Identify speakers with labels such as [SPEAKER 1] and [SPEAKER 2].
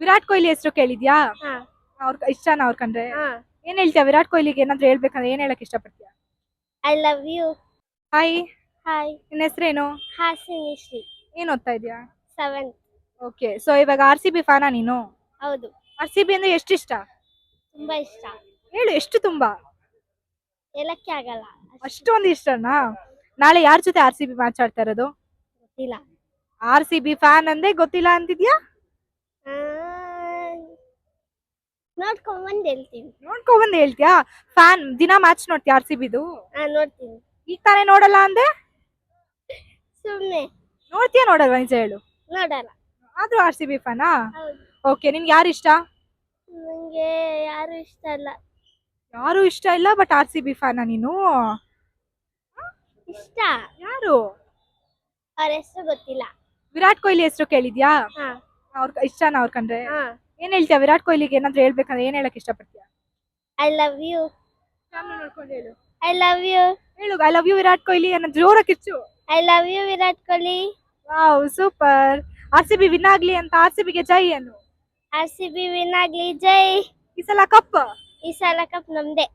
[SPEAKER 1] ವಿರಾಟ್ ಕೊಹ್ಲಿ ಹೆಸರು ಕೇಳಿದ್ಯಾ?
[SPEAKER 2] ಹಾ
[SPEAKER 1] ಅವ್ರ ಇಷ್ಟನಾ ಅವ್ರ ಕಂಡ್ರೆ?
[SPEAKER 2] ಹಾ
[SPEAKER 1] ಏನ್ ಹೇಳ್ತೀಯ ವಿರಾಟ್ ಕೊಹ್ಲಿಗೆ ಏನಾದ್ರು ಹೇಳ್ಬೇಕಂದ್ರೆ ಏನ್ ಹೇಳಕ್ ಇಷ್ಟಪಡ್ತೀಯ?
[SPEAKER 2] I love you.
[SPEAKER 1] Hi,
[SPEAKER 2] hi,
[SPEAKER 1] ನಿನ್ನ ಹೆಸರೇನು?
[SPEAKER 2] ಹಾಸಿನಿ ಶ್ರೀ.
[SPEAKER 1] ಏನ್ ಓದ್ತಾ ಇದೀಯಾ?
[SPEAKER 2] 7th.
[SPEAKER 1] ಓಕೆ, ಸೊ ಇವಾಗ ಆರ್ ಸಿ ಬಿ ಫ್ಯಾನಾ ನೀನು?
[SPEAKER 2] ಹೌದು,
[SPEAKER 1] ಆರ್ ಸಿ ಬಿ ಅಂದ್ರೆ ಎಷ್ಟು ಇಷ್ಟ?
[SPEAKER 2] ತುಂಬಾ ಇಷ್ಟ.
[SPEAKER 1] ಹೇಳು ಎಷ್ಟು ತುಂಬಾ?
[SPEAKER 2] ಹೇಳಕ್ಕೆ ಆಗಲ್ಲ,
[SPEAKER 1] ಅಷ್ಟೊಂದು ಇಷ್ಟನಾ? ನಾಳೆ ಯಾರ ಜೊತೆ ಆರ್ ಸಿ ಬಿ ಮ್ಯಾಚ್ ಆಡ್ತಾ ಇರೋದು?
[SPEAKER 2] ಗೊತ್ತಿಲ್ಲ.
[SPEAKER 1] ಆರ್ ಸಿ ಬಿ ಫ್ಯಾನ್ ಅಂದೆ ಗೊತ್ತಿಲ್ಲ ಅಂತಿದ್ಯಾ?
[SPEAKER 2] ಆ, ನೋಡ್ಕೊಂಡ್ ಬಂದ್ ಹೇಳ್ತೀನಿ.
[SPEAKER 1] ನೋಡ್ಕೊಂಡ್ ಹೇಳ್ತೀಯಾ? ಫ್ಯಾನ್ ದಿನ ಮ್ಯಾಚ್ ನೋಡ್ತೀಯ ಆರ್ ಸಿ ಬಿದು?
[SPEAKER 2] ನೋಡ್ತೀನಿ.
[SPEAKER 1] ಈಗ ತಾನೇ ನೋಡಲ್ಲ ಅಂದೆ?
[SPEAKER 2] ಸುಮ್ನೆ
[SPEAKER 1] ನೋಡ್ತೀಯಾ ನೋಡಲ್ವಾ ನಿಜ ಹೇಳು?
[SPEAKER 2] ನೋಡಲ್ಲ.
[SPEAKER 1] ಆದ್ರೂ ಆರ್ ಸಿ ಬಿ ಫ್ಯಾನಾ?
[SPEAKER 2] ಹೌದು,
[SPEAKER 1] ಓಕೆ, ನಿನ್ಗೆ ಯಾರು ಇಷ್ಟ?
[SPEAKER 2] ನಂಗೆ ಯಾರು ಇಷ್ಟ ಅಲ್ಲ.
[SPEAKER 1] ಯಾರು ಇಷ್ಟ ಇಲ್ಲ, ಬಟ್ ಆರ್ ಸಿ ಬಿ ಫ್ಯಾನಾ ನೀನು?
[SPEAKER 2] ಇಷ್ಟ,
[SPEAKER 1] ಯಾರು?
[SPEAKER 2] ಅವ್ರ ಹೆಸರು ಗೊತ್ತಿಲ್ಲ.
[SPEAKER 1] ವಿರಾಟ್ ಕೊಹ್ಲಿ ಹೆಸರು ಕೇಳಿದ್ಯಾ?
[SPEAKER 2] ಹಾ
[SPEAKER 1] ಅವ್ರ ಇಷ್ಟನಾ ಅವ್ರ ಕಂಡ್ರೆ?
[SPEAKER 2] ಹಾ
[SPEAKER 1] ಏನ್ ಹೇಳ್ತೀಯ ವಿರಾಟ್ ಕೊಹ್ಲಿಗೆ ಏನಾದ್ರು ಹೇಳ್ಬೇಕಂದ್ರೆ ಏನ್ ಹೇಳಕ್ ಇಷ್ಟಪಡ್ತೀಯ?
[SPEAKER 2] I love you.
[SPEAKER 1] ಕ್ಯಾಮ್ರಾ ನೋಡ್ಕೊಂಡು ಹೇಳು.
[SPEAKER 2] I love you.
[SPEAKER 1] ಹೇಳು I love you Virat Kohli ಅನ್ನೋ ಜೋರಾಗಿ ಕಿರ್ಚು.
[SPEAKER 2] I love you Virat Kohli.
[SPEAKER 1] Wow super. R C B win ಆಗ್ಲಿ ಅಂತ ಆರ್ ಸಿ ಬಿಗೆ ಜೈ ಅನ್ನು.
[SPEAKER 2] RCB ವಿನ್ ಆಗ್ಲಿ, ಜೈ.
[SPEAKER 1] ಈ ಸಲ ಕಪ್
[SPEAKER 2] ಈ ಸಲ ಕಪ್ ನಮ್ದೆ.